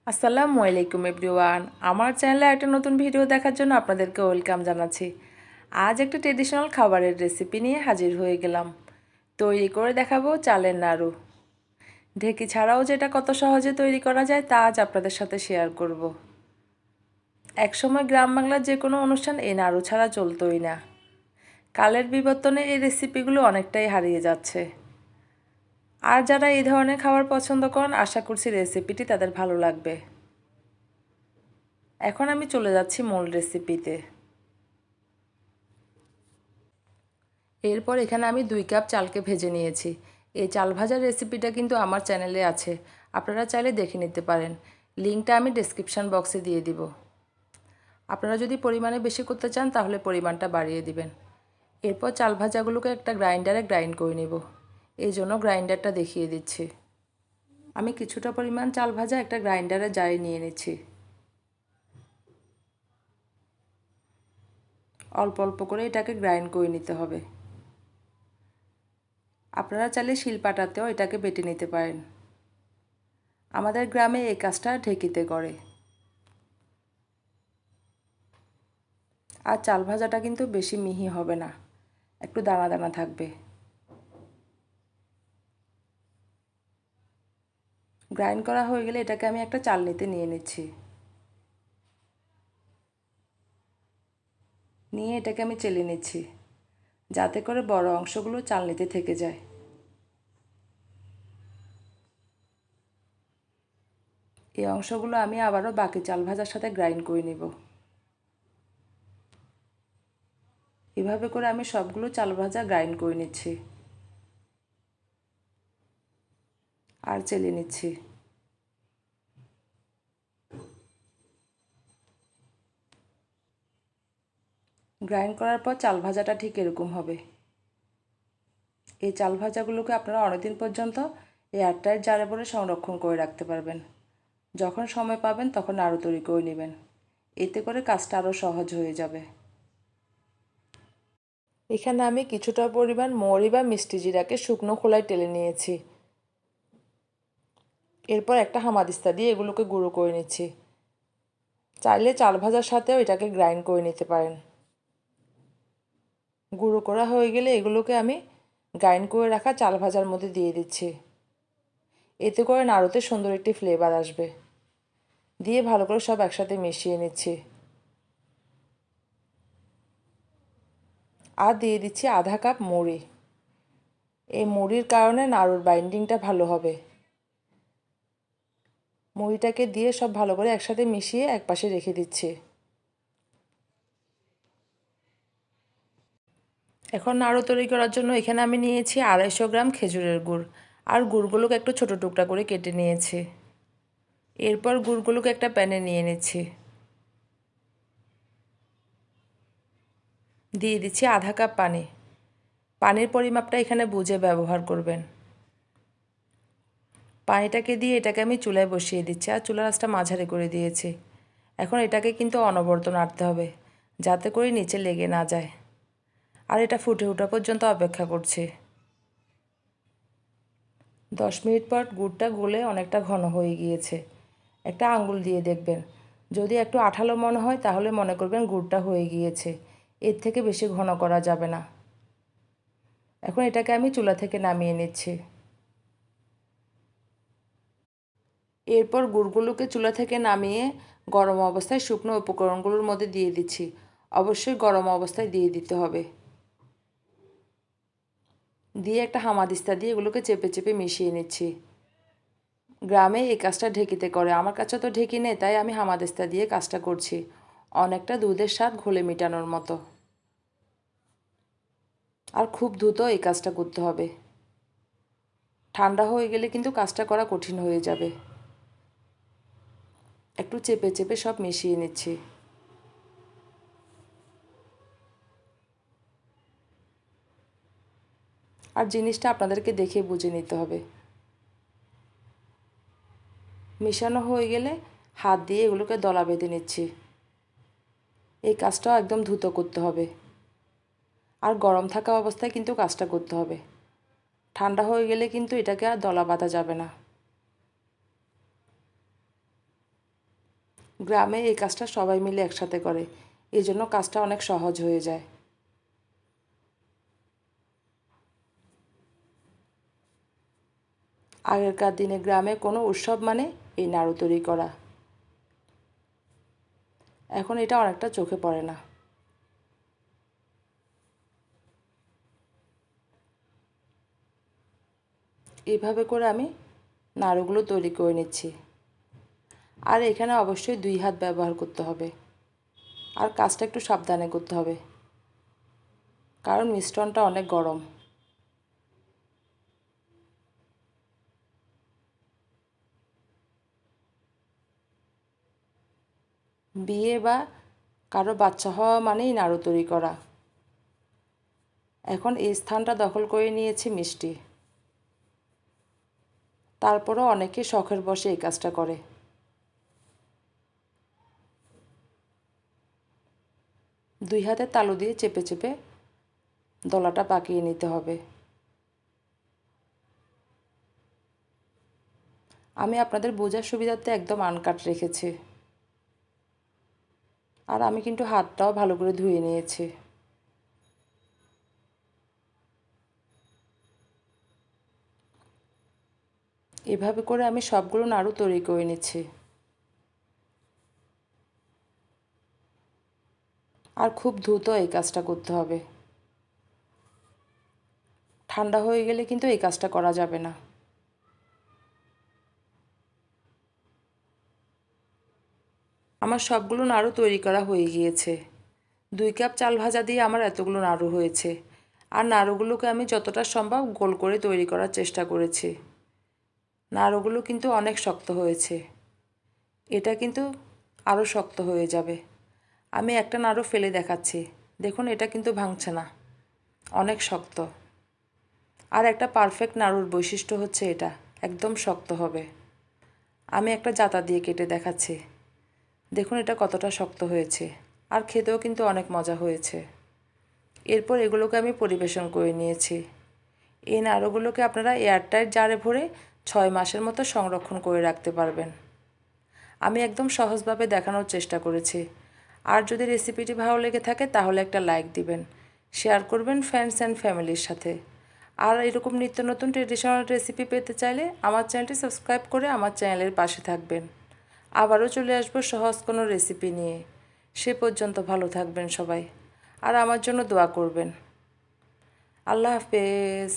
আসসালামু আলাইকুম এভরিওয়ান, আমার চ্যানেলে একটা নতুন ভিডিও দেখার জন্য আপনাদেরকে ওয়েলকাম জানাচ্ছি। আজ একটা ট্রেডিশনাল খাবারের রেসিপি নিয়ে হাজির হয়ে গেলাম। তৈরি করে দেখাবো চালের নাড়ু। ঢেকি ছাড়াও যেটা কত সহজে তৈরি করা যায় তা আজ আপনাদের সাথে শেয়ার করব। একসময় গ্রাম বাংলার যে কোনো অনুষ্ঠান এই নাড়ু ছাড়া চলতোই না। কালের বিবর্তনে এই রেসিপিগুলো অনেকটাই হারিয়ে যাচ্ছে। আর যারা এই ধরনের খাবার পছন্দ করেন, আশা করছি রেসিপিটি তাদের ভালো লাগবে। এখন আমি চলে যাচ্ছি মূল রেসিপিতে। এরপর এখানে আমি 2 কাপ চালকে ভেজে নিয়েছি। এই চাল ভাজার রেসিপিটা কিন্তু আমার চ্যানেলে আছে, আপনারা চাইলে দেখে নিতে পারেন। লিঙ্কটা আমি ডেসক্রিপশন বক্সে দিয়ে দিব। আপনারা যদি পরিমাণে বেশি করতে চান তাহলে পরিমাণটা বাড়িয়ে দিবেন। এরপর চাল ভাজাগুলোকে একটা গ্রাইন্ডারে গ্রাইন্ড করে নেব। এই জন্য গ্রাইন্ডারটা দেখিয়ে দিচ্ছি। আমি কিছুটা পরিমাণ চাল ভাজা একটা গ্রাইন্ডারে জারে নিয়ে নিচ্ছি। অল্প অল্প করে এটাকে গ্রাইন্ড করে নিতে হবে। আপনারা চাইলে শিলপাটাতেও এটাকে বেটে নিতে পারেন। আমাদের গ্রামে এই কাজটা ঢেকিতে করে। আর চাল ভাজাটা কিন্তু বেশি মিহি হবে না, একটু দানা দানা থাকবে। গ্রাইন্ড করা হয়ে গেলে এটাকে আমি একটা চালনিতে নিয়ে নিচ্ছি। নিয়ে এটাকে আমি চেলে নিচ্ছি, যাতে করে বড় অংশগুলো চালনিতে থেকে যায়। এই অংশগুলো আমি আবারও বাকি চাল ভাজার সাথে গ্রাইন্ড করে নেব। এভাবে করে আমি সবগুলো চাল ভাজা গ্রাইন্ড করে নিচ্ছি আর চেলে নিচ্ছি। গ্রাইন্ড করার পর চাল ভাজাটা ঠিক এরকম হবে। এই চাল ভাজাগুলোকে আপনারা অনেকদিন পর্যন্ত এয়ারটাইট জারে ভরে সংরক্ষণ করে রাখতে পারবেন। যখন সময় পাবেন তখন আরও তৈরি করে নেবেন, এতে করে কাজটা আরও সহজ হয়ে যাবে। এখানে আমি কিছুটা পরিমাণ মৌরি বা মিষ্টি জিরাকে শুকনো খোলায় টেলে নিয়েছি। এরপর একটা হামাদিস্তা দিয়ে এগুলোকে গুঁড়ো করে নিচ্ছি। চাইলে চাল ভাজার সাথেও এটাকে গ্রাইন্ড করে নিতে পারেন। গুঁড়ো করা হয়ে গেলে এগুলোকে আমি গ্রাইন্ড করে রাখা চাল ভাজার মধ্যে দিয়ে দিচ্ছি। এতে করে নাড়ুতে সুন্দর একটি ফ্লেভার আসবে। দিয়ে ভালো করে সব একসাথে মিশিয়ে নিচ্ছি। আর দিয়ে দিচ্ছি আধা কাপ মুড়ি। এই মুড়ির কারণে নাড়ুর বাইন্ডিংটা ভালো হবে। মুড়িটাকে দিয়ে সব ভালো করে একসাথে মিশিয়ে একপাশে রেখে দিচ্ছি। এখন নাড়ু তৈরি করার জন্য এখানে আমি নিয়েছি 250 গ্রাম খেজুরের গুড়। আর গুড়গুলোকে একটু ছোটো টুকরা করে কেটে নিয়েছি। এরপর গুড়গুলোকে একটা প্যানে নিয়ে নিচ্ছি। দিয়ে দিচ্ছি আধা কাপ পানি। পানির পরিমাপটা এখানে বুঝে ব্যবহার করবেন। পানিটাকে দিয়ে এটাকে আমি চুলায় বসিয়ে দিচ্ছি আর চুলার আঁচটা মাঝারি করে দিয়েছি। এখন এটাকে কিন্তু অনবরত নাড়তে হবে, যাতে করে নিচে লেগে না যায়। আর এটা ফুটে ওঠা পর্যন্ত অপেক্ষা করছি। 10 মিনিট পর গুড়টা গলে অনেকটা ঘন হয়ে গিয়েছে। একটা আঙ্গুল দিয়ে দেখবেন, যদি একটু আঠালো মনে হয় তাহলে মনে করবেন গুড়টা হয়ে গিয়েছে। এর থেকে বেশি ঘন করা যাবে না। এখন এটাকে আমি চুলা থেকে নামিয়ে নিচ্ছি। এরপর গুড়গুলোকে চুলা থেকে নামিয়ে গরম অবস্থায় শুকনো উপকরণগুলোর মধ্যে দিয়ে দিচ্ছি। অবশ্যই গরম অবস্থায় দিয়ে দিতে হবে। দিয়ে একটা হামাদিস্তা দিয়ে এগুলোকে চেপে চেপে মিশিয়ে নিচ্ছি। গ্রামে এই কাজটা ঢেকিতে করে, আমার কাছে তো ঢেকি নেই, তাই আমি হামাদিস্তা দিয়ে কাজটা করছি। অনেকটা দুধের স্বাদ ঘোলে মেটানোর মতো। আর খুব দ্রুত এই কাজটা করতে হবে, ঠান্ডা হয়ে গেলে কিন্তু কাজটা করা কঠিন হয়ে যাবে। একটু চেপে চেপে সব মিশিয়ে নিচ্ছি। আর জিনিসটা আপনাদেরকে দেখে বুঝে নিতে হবে। মেশানো হয়ে গেলে হাত দিয়ে এগুলোকে দলা বেঁধে নিচ্ছি। এই কাজটাও একদম দ্রুত করতে হবে। আর গরম থাকা অবস্থায় কিন্তু কাজটা করতে হবে, ঠান্ডা হয়ে গেলে কিন্তু এটাকে আর দলা বাঁধা যাবে না। গ্রামে এই কাজটা সবাই মিলে একসাথে করে, এই জন্য কাজটা অনেক সহজ হয়ে যায়। আগেরকার দিনে গ্রামে কোনো উৎসব মানে এই নাড়ু তৈরি করা। এখন এটা অনেকটা চোখে পড়ে না। এইভাবে করে আমি নাড়ুগুলো তৈরি করে নিচ্ছি। আর এখানে অবশ্যই 2 হাত ব্যবহার করতে হবে। আর কাজটা একটু সাবধানে করতে হবে, কারণ মিশ্রণটা অনেক গরম। বিয়ে বা কারো বাচ্চা হওয়া মানেই নাড়ু তৈরি করা। এখন এই স্থানটা দখল করে নিয়েছি মিষ্টি। তারপরও অনেকে শখের বশে এই কাজটা করে। দুই হাতে তালু দিয়ে চেপে চেপে দলাটা পাকিয়ে নিতে হবে। আমি আপনাদের বোঝার সুবিধার্থে একদম আনকাট রেখেছি। আর আমি কিন্তু হাতটাও ভালো করে ধুয়ে নিয়েছি। এভাবে করে আমি সবগুলো নাড়ু তৈরি করে নিচ্ছি। আর খুব দ্রুত এই কাজটা করতে হবে। ঠান্ডা হয়ে গেলে কিন্তু এই কাজটা করা যাবে না। আমার সবগুলো নাড়ু তৈরি করা হয়ে গিয়েছে। 2 কাপ চাল ভাজা দিয়ে আমার এতগুলো নাড়ু হয়েছে। আর নাড়ুগুলোকে আমি যতটা সম্ভব গোল করে তৈরি করার চেষ্টা করেছি। নাড়ুগুলো কিন্তু অনেক শক্ত হয়েছে। এটা কিন্তু আরও শক্ত হয়ে যাবে। আমি একটা নাড়ু ফেলে দেখাচ্ছি। দেখুন, এটা কিন্তু ভাঙছে না, অনেক শক্ত। আর একটা পারফেক্ট নাড়ুর বৈশিষ্ট্য হচ্ছে এটা একদম শক্ত হবে। আমি একটা জাতা দিয়ে কেটে দেখাচ্ছি। দেখুন এটা কতটা শক্ত হয়েছে, আর খেতেও কিন্তু অনেক মজা হয়েছে। এরপর এগুলোকে আমি পরিবেশন করে নিয়েছি। এই নাড়ুগুলোকে আপনারা এয়ারটাইট জারে ভরে 6 মাসের মতো সংরক্ষণ করে রাখতে পারবেন। আমি একদম সহজভাবে দেখানোর চেষ্টা করেছি। আর যদি রেসিপিটি ভালো লেগে থাকে তাহলে একটা লাইক দিবেন, শেয়ার করবেন ফ্রেন্ডস অ্যান্ড ফ্যামিলির সাথে। আর এরকম নিত্য নতুন ট্রেডিশনাল রেসিপি পেতে চাইলে আমার চ্যানেলটি সাবস্ক্রাইব করে আমার চ্যানেলের পাশে থাকবেন। আবারও চলে আসবো সহজ কোনো রেসিপি নিয়ে। সে পর্যন্ত ভালো থাকবেন সবাই, আর আমার জন্য দোয়া করবেন। আল্লাহ হাফেজ।